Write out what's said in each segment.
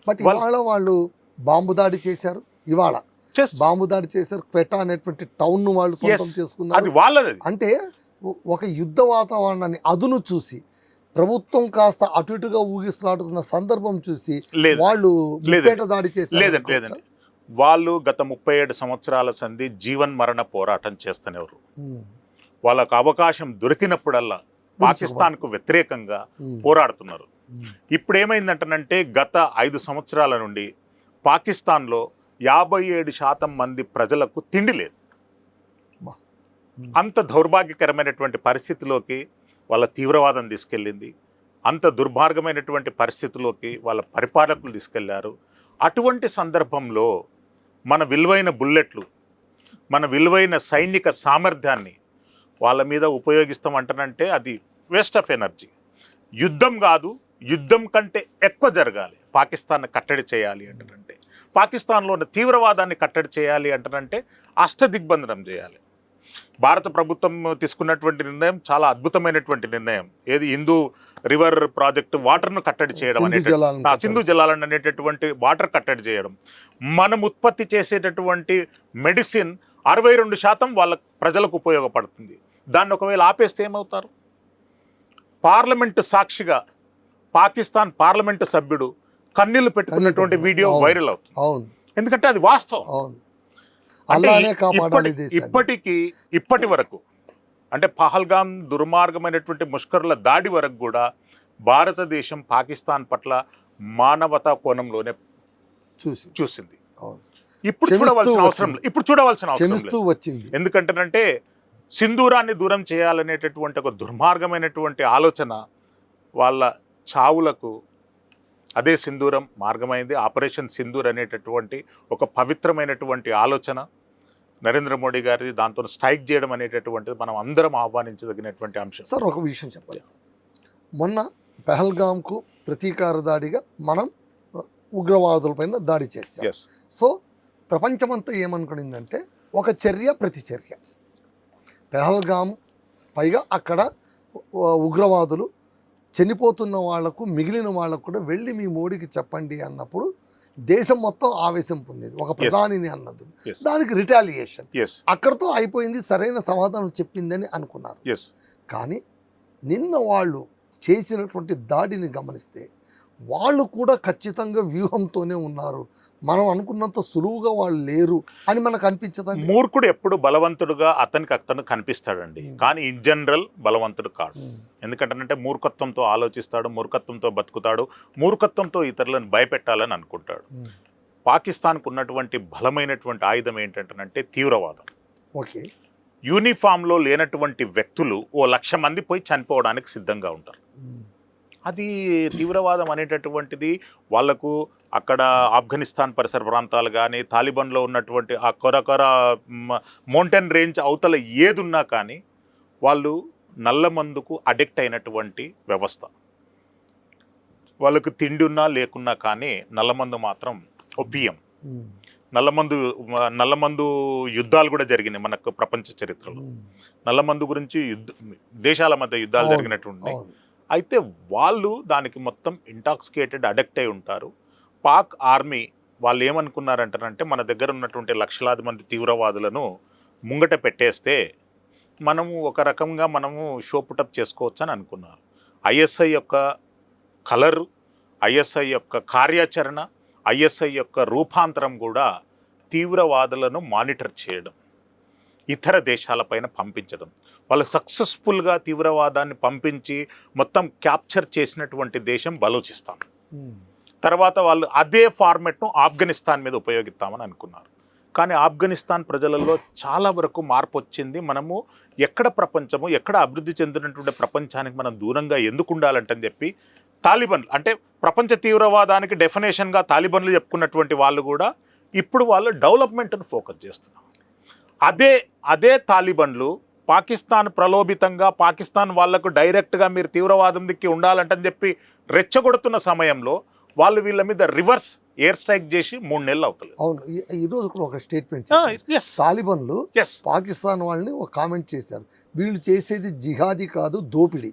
But ఇవాళ వాళ్ళు bomb దాడి చేశారు, ఇవాళ బాంబు దాడి చేశారు, క్వెటా అనేటువంటి టౌన్ వాళ్ళు సొంతం చేసుకున్నారు. అంటే ఒక యుద్ధ వాతావరణాన్ని అదును చూసి ప్రభుత్వం కాస్త అటు ఇటుగా ఊగిసలాడుతున్న సందర్భం చూసి వాళ్ళు దాడి చేశారు. వాళ్ళు గత 37 సంవత్సరాల సంధి జీవన్ మరణ పోరాటం చేస్తున్నారు. వాళ్ళకు అవకాశం దొరికినప్పుడల్లా పాకిస్తాన్కు వ్యతిరేకంగా పోరాడుతున్నారు. ఇప్పుడు ఏమైందంటనంటే గత 5 సంవత్సరాల నుండి పాకిస్తాన్లో 57% మంది ప్రజలకు తిండి లేదు. అంత దౌర్భాగ్యకరమైనటువంటి పరిస్థితిలోకి వాళ్ళ తీవ్రవాదం తీసుకెళ్ళింది. అంత దుర్మార్గమైనటువంటి పరిస్థితిలోకి వాళ్ళ పరిపాలకులు తీసుకెళ్లారు. అటువంటి సందర్భంలో మన విలువైన బుల్లెట్లు, మన విలువైన సైనిక సామర్థ్యాన్ని వాళ్ళ మీద ఉపయోగిస్తామంటానంటే అది వేస్ట్ ఆఫ్ ఎనర్జీ. యుద్ధం కాదు, యుద్ధం కంటే ఎక్కువ జరగాలి. పాకిస్తాన్ని కట్టడి చేయాలి అంటారంటే, పాకిస్తాన్లో ఉన్న తీవ్రవాదాన్ని కట్టడి చేయాలి అంటారంటే అష్టదిగ్బంధనం చేయాలి. భారత ప్రభుత్వం తీసుకున్నటువంటి నిర్ణయం చాలా అద్భుతమైనటువంటి నిర్ణయం. ఏది హిందూ రివర్ ప్రాజెక్టు వాటర్ను కట్టడి చేయడం, సింధు జలాలను అనేటటువంటి వాటర్ కట్టడి చేయడం. మనం ఉత్పత్తి చేసేటటువంటి మెడిసిన్ 62% వాళ్ళ ప్రజలకు ఉపయోగపడుతుంది. దాన్ని ఒకవేళ ఆపేస్తే ఏమవుతారు? పార్లమెంటు సాక్షిగా పాకిస్తాన్ పార్లమెంటు సభ్యుడు కన్నీళ్లు పెట్టుకున్నటువంటి వీడియో వైరల్ అవుతుంది. ఎందుకంటే అది వాస్తవం. ఇప్పటి వరకు అంటే పహల్గామ్ దుర్మార్గమైనటువంటి ముష్కరుల దాడి వరకు కూడా భారతదేశం పాకిస్తాన్ పట్ల మానవతా కోణంలోనే చూసింది. ఇప్పుడు చూడవలసిన అవసరం వచ్చింది. ఎందుకంటేనంటే సింధూరాన్ని దూరం చేయాలనేటటువంటి ఒక దుర్మార్గమైనటువంటి ఆలోచన వాళ్ళ చావులకు అదే సింధూరం మార్గమైంది. ఆపరేషన్ సింధూర్ అనేటటువంటి ఒక పవిత్రమైనటువంటి ఆలోచన నరేంద్ర మోడీ గారిది. దాంతో స్ట్రైక్ చేయడం అనేటటువంటిది మనం అందరం ఆహ్వానించదగినటువంటి అంశం. సార్ ఒక విషయం చెప్పాలి సార్, మొన్న పెహల్గామ్కు ప్రతీకార దాడిగా మనం ఉగ్రవాదులపైన దాడి చేస్తాం. సో ప్రపంచమంతా ఏమనుకునిందంటే ఒక చర్య ప్రతిచర్య. పెహల్గామ్ పైగా అక్కడ ఉగ్రవాదులు చనిపోతున్న వాళ్లకు మిగిలిన వాళ్ళకు కూడా వెళ్ళి మీ మోడీకి చెప్పండి అన్నప్పుడు దేశం మొత్తం ఆవేశం పొందేది. ఒక ప్రధానిని అన్నది దానికి రిటాలియేషన్ అక్కడతో అయిపోయింది, సరైన సమాధానం చెప్పిందని అనుకున్నారు. కానీ నిన్న వాళ్ళు చేసినటువంటి దాడిని గమనిస్తే వాళ్ళు కూడా ఖచ్చితంగా వ్యూహంతోనే ఉన్నారు. మనం అనుకున్నంత సులువుగా వాళ్ళు లేరు అని మనకు అనిపించదు. మూర్ఖుడు ఎప్పుడు బలవంతుడుగా అతను కనిపిస్తాడండి, కానీ ఇన్ జనరల్ బలవంతుడు కాడు. ఎందుకంటే మూర్ఖత్వంతో ఆలోచిస్తాడు, మూర్ఖత్వంతో బతుకుతాడు, మూర్ఖత్వంతో ఇతరులను భయపెట్టాలని అనుకుంటాడు. పాకిస్తాన్కు ఉన్నటువంటి బలమైనటువంటి ఆయుధం ఏంటంటే తీవ్రవాదం. యూనిఫామ్లో లేనటువంటి వ్యక్తులు 1,00,000 మంది పోయి చనిపోవడానికి సిద్ధంగా ఉంటారు. అది తీవ్రవాదం అనేటటువంటిది వాళ్లకు అక్కడ ఆఫ్ఘనిస్తాన్ పరిసర ప్రాంతాలు కానీ తాలిబాన్లో ఉన్నటువంటి ఆ కొరకొర మౌంటైన్ రేంజ్ అవతల ఏదున్నా కానీ వాళ్ళు నల్లమందుకు అడిక్ట్ అయినటువంటి వ్యవస్థ. వాళ్ళకు తిండి ఉన్నా లేకున్నా కానీ నల్లమందు మాత్రం ఒపియం. నల్లమందు యుద్ధాలు కూడా జరిగినాయి మనకు ప్రపంచ చరిత్రలో. నల్లమందు గురించి దేశాల మధ్య యుద్ధాలు జరిగినటువంటి. అయితే వాళ్ళు దానికి మొత్తం ఇంటాక్సికేటెడ్ అడిక్ట్ అయి ఉంటారు. పాక్ ఆర్మీ వాళ్ళు ఏమనుకున్నారంటారంటే మన దగ్గర ఉన్నటువంటి లక్షలాది మంది తీవ్రవాదులను ముంగట పెట్టేస్తే మనము ఒక రకంగా షో పుటప్ చేసుకోవచ్చు అని అనుకున్నారు. ఐఎస్ఐ యొక్క కలరు, ఐఎస్ఐ యొక్క కార్యాచరణ, ఐఎస్ఐ యొక్క రూపాంతరం కూడా తీవ్రవాదులను మానిటర్ చేయడం, ఇతర దేశాలపైన పంపించడం. వాళ్ళు సక్సెస్ఫుల్గా తీవ్రవాదాన్ని పంపించి మొత్తం క్యాప్చర్ చేసినటువంటి దేశం బలూచిస్తాన్. తర్వాత వాళ్ళు అదే ఫార్మెట్ను ఆఫ్ఘనిస్తాన్ మీద ఉపయోగిస్తామని అనుకున్నారు. కానీ ఆఫ్ఘనిస్తాన్ ప్రజలలో చాలా వరకు మార్పు వచ్చింది. మనము ఎక్కడ ప్రపంచము, ఎక్కడ అభివృద్ధి చెందినటువంటి ప్రపంచానికి మనం దూరంగా ఎందుకు ఉండాలంటని చెప్పి తాలిబాన్లు, అంటే ప్రపంచ తీవ్రవాదానికి డెఫినేషన్గా తాలిబాన్లు చెప్పుకున్నటువంటి వాళ్ళు కూడా ఇప్పుడు వాళ్ళు డెవలప్మెంట్ను ఫోకస్ చేస్తున్నారు. అదే తాలిబాన్లు పాకిస్తాన్ ప్రలోభితంగా పాకిస్తాన్ వాళ్లకు డైరెక్ట్గా మీరు తీవ్రవాదం దిక్కి ఉండాలంటని చెప్పి రెచ్చగొడుతున్న సమయంలో వాళ్ళు వీళ్ళ మీద రివర్స్ ఎయిర్ స్ట్రైక్ చేసి 3 నెలలు అవుతుంది. అవును, ఈరోజు కూడా ఒక స్టేట్మెంట్ తాలిబాన్లు పాకిస్తాన్ వాళ్ళని ఒక కామెంట్ చేశారు, వీళ్ళు చేసేది జిహాదీ కాదు దోపిడీ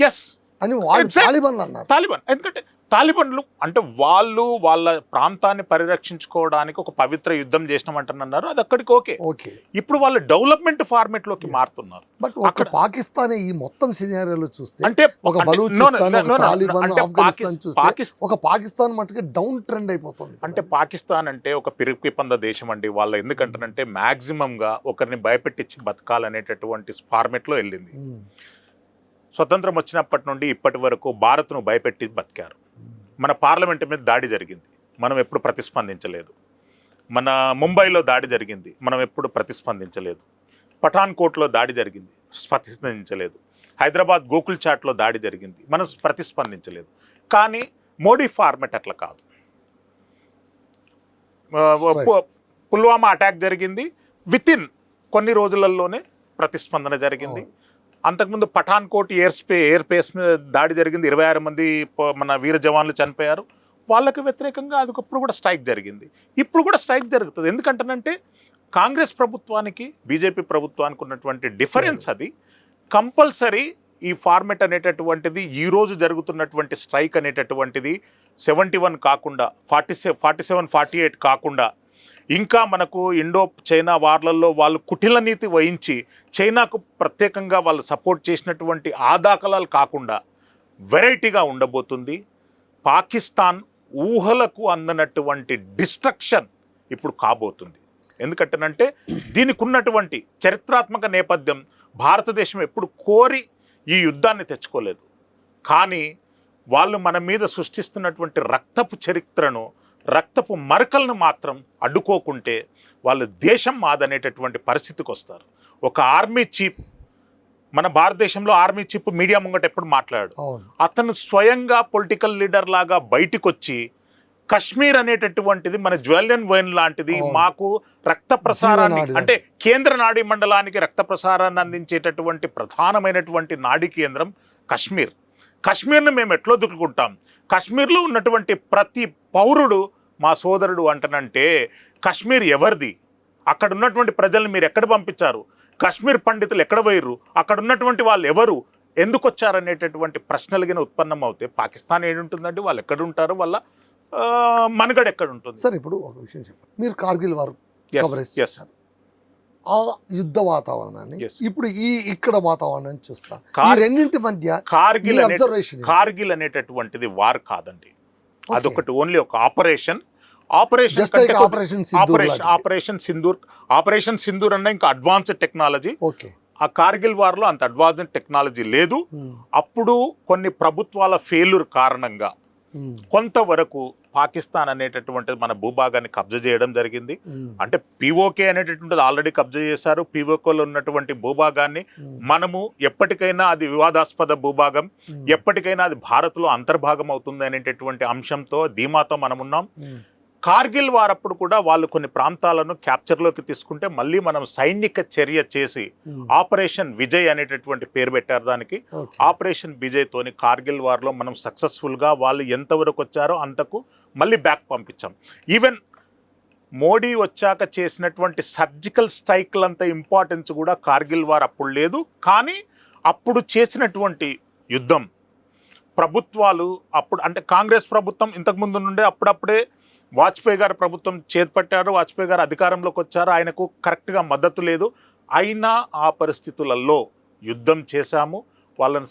ఎస్ అని వాళ్ళు తాలిబాన్లు అన్నారు. తాలిబాన్ ఎందుకంటే తాలిబన్లు అంటే వాళ్ళు వాళ్ళ ప్రాంతాన్ని పరిరక్షించుకోవడానికి ఒక పవిత్ర యుద్ధం చేసినామంటున్నారు, అది అక్కడికి ఓకే. ఓకే, ఇప్పుడు వాళ్ళు డెవలప్మెంట్ ఫార్మేట్ లోకి మారుతున్నారు. బట్ ఒక పాకిస్తాన్ ఈ మొత్తం సినారియోలో చూస్తే అంటే ఒక బలూచిస్తాన్, ఒక తాలిబాన్, ఆఫ్ఘనిస్తాన్ చూస్తే ఒక పాకిస్తాన్ మటుకు డౌన్ ట్రెండ్ అయిపోతుంది. అంటే పాకిస్తాన్ అంటే ఒక పిరికి పంద దేశం అండి. వాళ్ళ ఎందుకంటారంటే మాక్సిమం గా ఒకరిని భయపెట్టించి బతకాలనేటటువంటి ఫార్మేట్ లో వెళ్ళింది. స్వతంత్రం వచ్చినప్పటి నుండి ఇప్పటి వరకు భారత్ను భయపెట్టి బతికారు. మన పార్లమెంట్ మీద దాడి జరిగింది, మనం ఎప్పుడు ప్రతిస్పందించలేదు. మన ముంబైలో దాడి జరిగింది, మనం ఎప్పుడు ప్రతిస్పందించలేదు. పఠాన్కోట్లో దాడి జరిగింది, ప్రతిస్పందించలేదు. హైదరాబాద్ గోకుల్ చాట్లో దాడి జరిగింది, మనం ప్రతిస్పందించలేదు. కానీ మోడీ ఫార్మెట్ అట్లా కాదు. పుల్వామా అటాక్ జరిగింది, వితిన్ కొన్ని రోజులలోనే ప్రతిస్పందన జరిగింది. అంతకుముందు పఠాన్కోట్ ఎయిర్ బేస్ మీద దాడి జరిగింది, 26 మంది మన వీర జవాన్లు చనిపోయారు. వాళ్ళకి వ్యతిరేకంగా అదొకప్పుడు కూడా స్ట్రైక్ జరిగింది, ఇప్పుడు కూడా స్ట్రైక్ జరుగుతుంది. ఎందుకంటేనంటే కాంగ్రెస్ ప్రభుత్వానికి బీజేపీ ప్రభుత్వానికి ఉన్నటువంటి డిఫరెన్స్ అది. కంపల్సరీ ఈ ఫార్మెట్ అనేటటువంటిది ఈరోజు జరుగుతున్నటువంటి స్ట్రైక్ అనేటటువంటిది 71 కాకుండా 47, 48 కాకుండా ఇంకా మనకు ఇండో చైనా వార్లలో వాళ్ళు కుటిల నీతి వహించి చైనాకు ప్రత్యేకంగా వాళ్ళు సపోర్ట్ చేసినటువంటి ఆ దాఖలాలు కాకుండా వెరైటీగా ఉండబోతుంది. పాకిస్తాన్ ఊహలకు అందనటువంటి డిస్ట్రక్షన్ ఇప్పుడు కాబోతుంది. ఎందుకంటేనంటే దీనికి ఉన్నటువంటి చరిత్రాత్మక నేపథ్యం, భారతదేశం ఎప్పుడు కోరి ఈ యుద్ధాన్ని తెచ్చుకోలేదు. కానీ వాళ్ళు మన మీద సృష్టిస్తున్నటువంటి రక్తపు చరిత్రను, రక్తపు మరకలను మాత్రం అడ్డుకోకుంటే వాళ్ళు దేశం మాదనేటటువంటి పరిస్థితికి వస్తారు. ఒక ఆర్మీ చీఫ్, మన భారతదేశంలో ఆర్మీ చీఫ్ మీడియా ముంగట ఎప్పుడు మాట్లాడు, అతను స్వయంగా పొలిటికల్ లీడర్ లాగా బయటికి వచ్చి కశ్మీర్ అనేటటువంటిది మన జ్వెల్లెన్ వైన్ లాంటిది, మాకు రక్త ప్రసారాన్ని అంటే కేంద్ర నాడీ మండలానికి రక్త ప్రసారాన్ని అందించేటటువంటి ప్రధానమైనటువంటి నాడీ కేంద్రం కశ్మీర్. కశ్మీర్ని మేము ఎట్లా దుక్కుకుంటాం? కశ్మీర్లో ఉన్నటువంటి ప్రతి పౌరుడు మా సోదరుడు అంటనంటే కశ్మీర్ ఎవరిది? అక్కడ ఉన్నటువంటి ప్రజల్ని మీరు ఎక్కడ పంపించారు? కశ్మీర్ పండితులు ఎక్కడ పోయిర్రు? అక్కడ ఉన్నటువంటి వాళ్ళు ఎవరు? ఎందుకు వచ్చారనేటటువంటి ప్రశ్నలు కింద ఉత్పన్నం అవుతే పాకిస్తాన్ ఏడుంటుందండి? వాళ్ళు ఎక్కడ ఉంటారు? వాళ్ళ మనుగడ ఎక్కడ ఉంటుంది? సార్ ఇప్పుడు ఒక విషయం చెప్పండి, మీరు కార్గిల్ వారు కవరేజ్ చేశారు, ఆ యుద్ధ వాతావరణాన్ని ఇప్పుడు ఇక్కడ వాతావరణాన్ని చూస్తా, ఈ రెండింటి మధ్య కార్గిల్ అనేటటువంటిది వార్ కాదండి, అదొకటి ఓన్లీ ఒక ఆపరేషన్. ఆపరేషన్ సింధూర్ అన్న ఇంకా అడ్వాన్స్డ్ టెక్నాలజీ. ఆ కార్గిల్ వార్ లో అంత అడ్వాన్స్డ్ టెక్నాలజీ లేదు. అప్పుడు కొన్ని ప్రభుత్వాల ఫెయిల్యూర్ కారణంగా కొంతవరకు పాకిస్తాన్ అనేటటువంటిది మన భూభాగాన్ని కబ్జా చేయడం జరిగింది. అంటే పిఓకే అనేటటువంటిది ఆల్రెడీ కబ్జా చేశారు. పిఓకేలో ఉన్నటువంటి భూభాగాన్ని మనము ఎప్పటికైనా అది వివాదాస్పద భూభాగం, ఎప్పటికైనా అది భారత్లో అంతర్భాగం అవుతుంది అనేటటువంటి అంశంతో ధీమాతో మనం ఉన్నాం. కార్గిల్ వారప్పుడు కూడా వాళ్ళు కొన్ని ప్రాంతాలను క్యాప్చర్లోకి తీసుకుంటే మళ్ళీ మనం సైనిక చర్య చేసి ఆపరేషన్ విజయ్ అనేటటువంటి పేరు పెట్టారు దానికి. ఆపరేషన్ విజయ్ తోని కార్గిల్ వార్లో మనం సక్సెస్ఫుల్గా వాళ్ళు ఎంతవరకు వచ్చారో అంతకు మళ్ళీ బ్యాక్ పంపించాం. ఈవెన్ మోడీ వచ్చాక చేసినటువంటి సర్జికల్ స్ట్రైక్లంత ఇంపార్టెన్స్ కూడా కార్గిల్ వార్ అప్పుడు లేదు. కానీ అప్పుడు చేసినటువంటి యుద్ధం ప్రభుత్వాలు అప్పుడు అంటే కాంగ్రెస్ ప్రభుత్వం ఇంతకుముందు నుండే అప్పుడప్పుడే వాజ్పేయి గారు ప్రభుత్వం చేపట్టారు, వాజ్పేయి గారు అధికారంలోకి వచ్చారు, ఆయనకు కరెక్ట్గా మద్దతు లేదు. అయినా ఆ పరిస్థితులలో యుద్ధం చేశాము, వాళ్ళని